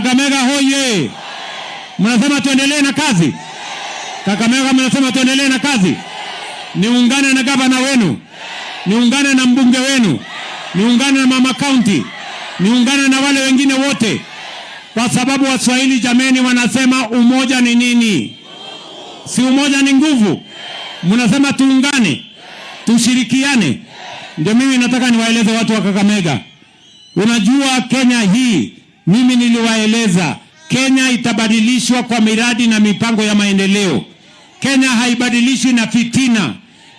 Kakamega hoye! Mnasema tuendelee na kazi? Kakamega mnasema tuendelee na kazi? Niungane na gavana wenu, niungane na mbunge wenu, niungane na mama county, niungane na wale wengine wote, kwa sababu Waswahili jameni wanasema umoja ni nini? Si umoja ni nguvu? Mnasema tuungane, tushirikiane. Ndio mimi nataka niwaeleze watu wa Kakamega. Unajua Kenya hii, mimi niliwaeleza, Kenya itabadilishwa kwa miradi na mipango ya maendeleo. Kenya haibadilishwi na fitina.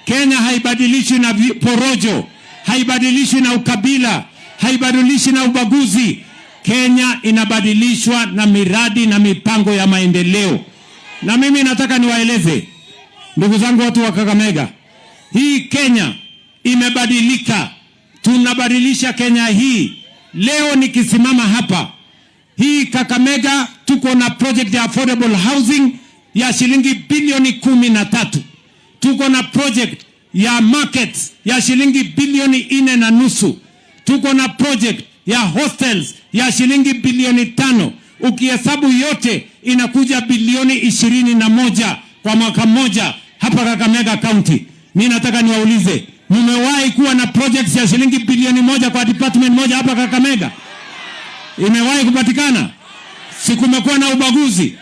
Kenya haibadilishwi na porojo. Haibadilishwi na ukabila. Haibadilishwi na ubaguzi. Kenya inabadilishwa na miradi na mipango ya maendeleo. Na mimi nataka niwaeleze, ndugu zangu watu wa Kakamega, hii Kenya imebadilika. Tunabadilisha Kenya hii. Leo nikisimama hapa, hii Kakamega tuko na project ya affordable housing ya shilingi bilioni 13. Tuko na project ya markets ya shilingi bilioni 4.5. Tuko na project ya hostels ya shilingi bilioni 5. Ukihesabu yote inakuja bilioni 21 kwa mwaka mmoja hapa Kakamega County. Mimi nataka niwaulize, mmewahi kuwa na projects ya shilingi bilioni 1 kwa department moja hapa Kakamega? Imewahi kupatikana? Sikumekuwa na ubaguzi.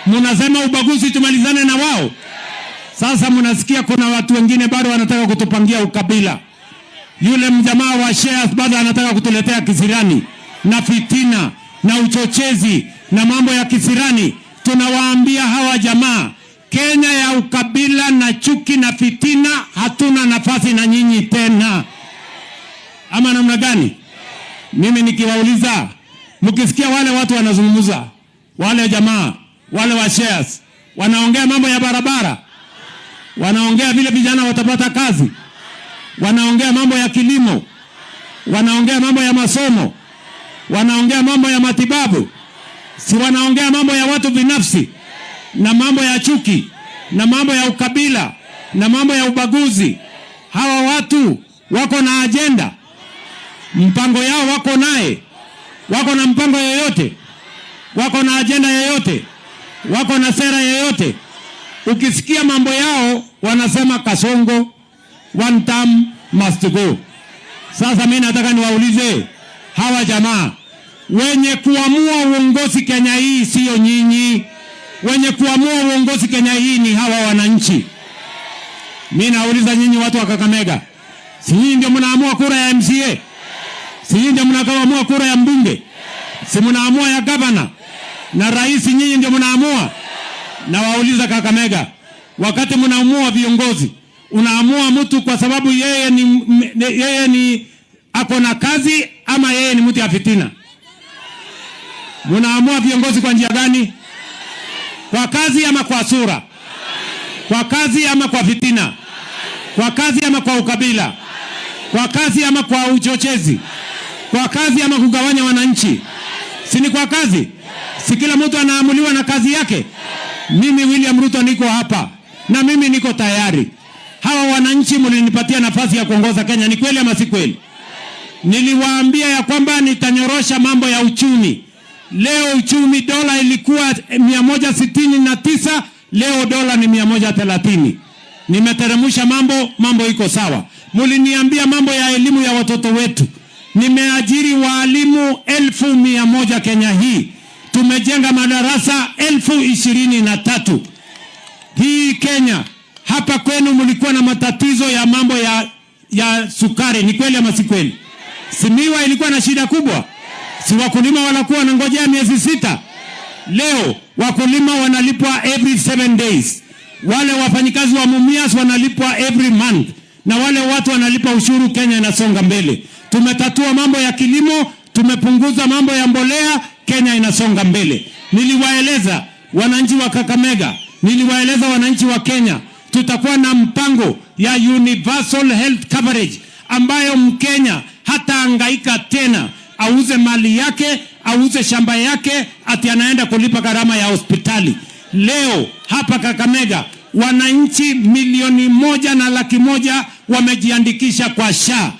Mnasema ubaguzi tumalizane na wao. Sasa mnasikia kuna watu wengine bado wanataka kutupangia ukabila. Yule mjamaa wa shares bado anataka kutuletea kisirani na fitina na uchochezi na mambo ya kisirani. Tunawaambia hawa jamaa, Kenya ya ukabila na chuki na fitina, hatuna nafasi na nyinyi tena. Ama namna gani? Mimi nikiwauliza, mkisikia wale watu wanazungumza, wale jamaa, wale wa shares, wanaongea mambo ya barabara, wanaongea vile vijana watapata kazi, wanaongea mambo ya kilimo, wanaongea mambo ya masomo, wanaongea mambo ya matibabu, si wanaongea mambo ya watu binafsi na mambo ya chuki na mambo ya ukabila na mambo ya ubaguzi. Hawa watu wako na agenda, mpango yao wako naye, wako na mpango yoyote, wako na agenda yoyote, wako na sera yoyote. Ukisikia mambo yao wanasema Kasongo, one term must go. Sasa mimi nataka niwaulize hawa jamaa, wenye kuamua uongozi Kenya hii sio nyinyi. Wenye kuamua uongozi Kenya hii ni hawa wananchi. Mimi nauliza nyinyi watu wa Kakamega, si nyinyi ndio mnaamua kura ya MCA? Si nyinyi ndio mnaamua kura ya mbunge? Si mnaamua ya gavana na rais? Nyinyi ndio mnaamua. Na wauliza Kakamega, wakati mnaamua viongozi, unaamua mtu kwa sababu yeye ni ako na kazi ama yeye ni mtu ya fitina? Mnaamua viongozi kwa njia gani? Kwa kazi ama kwa sura? Kwa kazi ama kwa fitina? Kwa kazi ama kwa ukabila? Kwa kazi ama kwa uchochezi? Kwa kazi ama kugawanya wananchi? Si ni kwa kazi? Si kila mtu anaamuliwa na kazi yake? Mimi William Ruto niko hapa na mimi niko tayari. Hawa wananchi mlinipatia nafasi ya kuongoza Kenya, ni kweli ama si kweli? Niliwaambia ya kwamba nitanyorosha mambo ya uchumi. Leo uchumi, dola ilikuwa 169, leo dola ni 130. Nimeteremsha mambo iko sawa. Mliniambia mambo ya elimu ya watoto wetu. Nimeajiri walimu 1,100 Kenya hii. Tumejenga madarasa 23,000. Hii Kenya, hapa kwenu mlikuwa na matatizo ya mambo ya sukari, ni kweli ama si kweli? Simiwa ilikuwa na shida kubwa. Si wakulima wanakuwa wanangojea miezi 6. Leo wakulima wanalipwa every 7 days. Wale wafanyikazi wa Mumias wanalipwa every month. Na wale watu wanalipa ushuru. Kenya inasonga mbele. Tumetatua mambo ya kilimo, tumepunguza mambo ya mbolea, Kenya inasonga mbele. Niliwaeleza wananchi wa Kakamega, niliwaeleza wananchi wa Kenya, tutakuwa na mpango ya universal health coverage ambayo Mkenya hata hangaika tena auze mali yake, auze shamba yake, ati anaenda kulipa gharama ya hospitali. Leo hapa Kakamega wananchi 1,100,000 wamejiandikisha kwa SHA.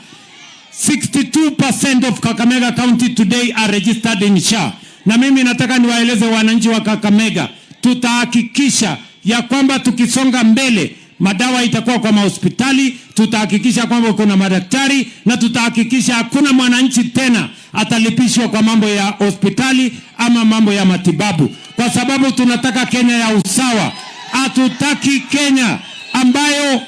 62% of Kakamega County today are registered in SHA. Na mimi nataka niwaeleze wananchi wa Kakamega, tutahakikisha ya kwamba tukisonga mbele madawa itakuwa kwa mahospitali, tutahakikisha kwamba kuna madaktari, na tutahakikisha hakuna mwananchi tena atalipishwa kwa mambo ya hospitali ama mambo ya matibabu, kwa sababu tunataka Kenya ya usawa. Hatutaki Kenya ambayo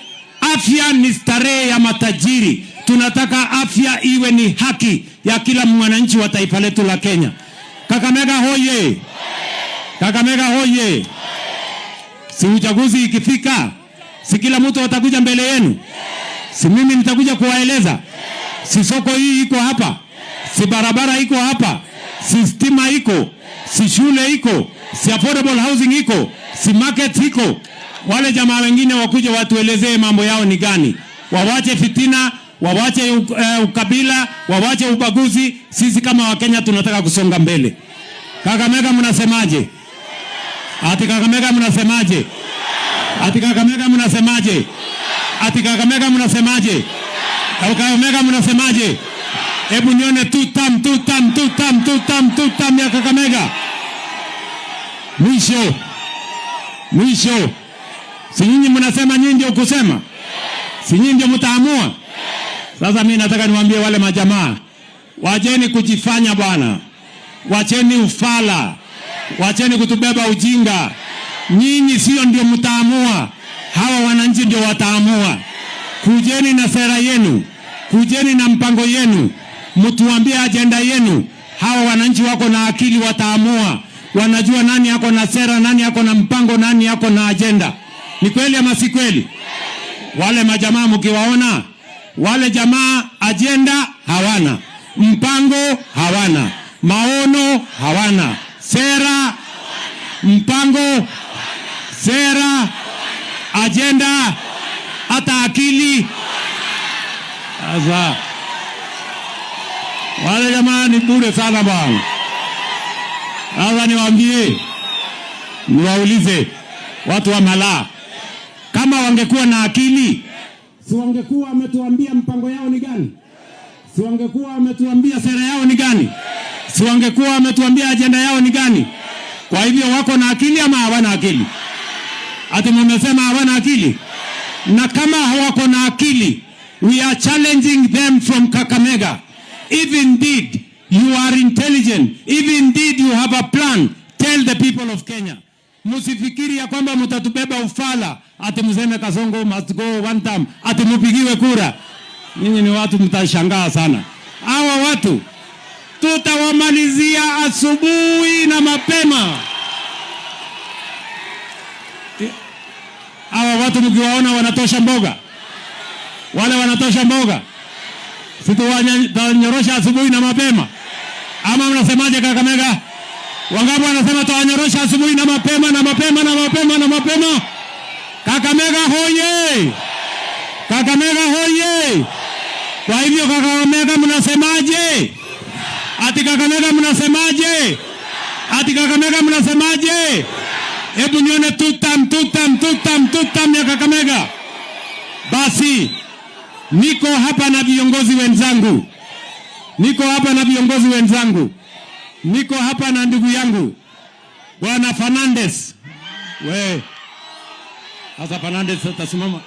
afya ni starehe ya matajiri. Tunataka afya iwe ni haki ya kila mwananchi wa taifa letu la Kenya. Kakamega hoye! Kakamega hoye! Si uchaguzi ikifika, si kila mtu atakuja mbele yenu? Si mimi nitakuja kuwaeleza? Si soko hii iko hapa? Si barabara iko hapa? Si stima iko? Si shule iko? Si affordable housing iko? Si market iko? Wale jamaa wengine wakuje watuelezee mambo yao ni gani. Wawache fitina, wawache ukabila, wawache ubaguzi. Sisi kama Wakenya tunataka kusonga mbele. Kakamega mnasemaje? Ati Kakamega mnasemaje? Ati Kakamega mnasemaje? Ati Kakamega mnasemaje? Kakamega mnasemaje? Hebu nione tutam ya Kakamega. Mwisho. Si nyinyi mnasema, nyinyi ndio kusema? Si nyinyi ndio mtaamua? Sasa mimi nataka niwaambie wale majamaa, wacheni kujifanya bwana. Wacheni ufala. Wacheni kutubeba ujinga. Nyinyi sio ndio mtaamua. Hawa wananchi ndio wataamua. Kujeni na sera yenu. Kujeni na mpango yenu. Mtuambie agenda yenu. Hawa wananchi wako na akili, wataamua. Wanajua nani yako na sera, nani yako na mpango, nani yako na agenda. Ni kweli ama si kweli? Wale majamaa mkiwaona, wale jamaa agenda hawana, mpango hawana, maono hawana, sera, mpango, sera, agenda, hata akili. Sasa wale jamaa ni bure sana bwana. Sasa niwaambie, niwaulize watu wa Malaa, kama wangekuwa na akili, si wangekuwa wametuambia mpango yao ni gani? Si wangekuwa wametuambia sera yao ni gani? Si wangekuwa wametuambia agenda yao ni gani? Kwa hivyo wako na akili ama hawana akili? Ati mmesema hawana akili? Na kama hawako na akili, we are challenging them from Kakamega. If indeed you are intelligent, if indeed you have a plan, tell the people of Kenya. Musifikiri ya kwamba mtatubeba ufala, ati mseme Kasongo must go one time, ati mupigiwe kura. Nyinyi ni watu mtashangaa sana. Hawa watu tutawamalizia asubuhi na mapema. Hawa watu mkiwaona wanatosha mboga, wale wanatosha mboga, situwanyorosha asubuhi na mapema. Ama mnasemaje Kakamega? Wangapi wanasema tuwanyorosha asubuhi na mapema na mapema na mapema na mapema? Kakamega hoye! Kakamega hoye! Kwa hivyo Kakamega mnasemaje? Ati Kakamega mnasemaje? Ati Kakamega mnasemaje? Hebu nione tutam ya Kakamega. Basi niko hapa na viongozi wenzangu. Niko hapa na ndugu yangu Bwana Fernandez. Sasa Fernandez atasimama.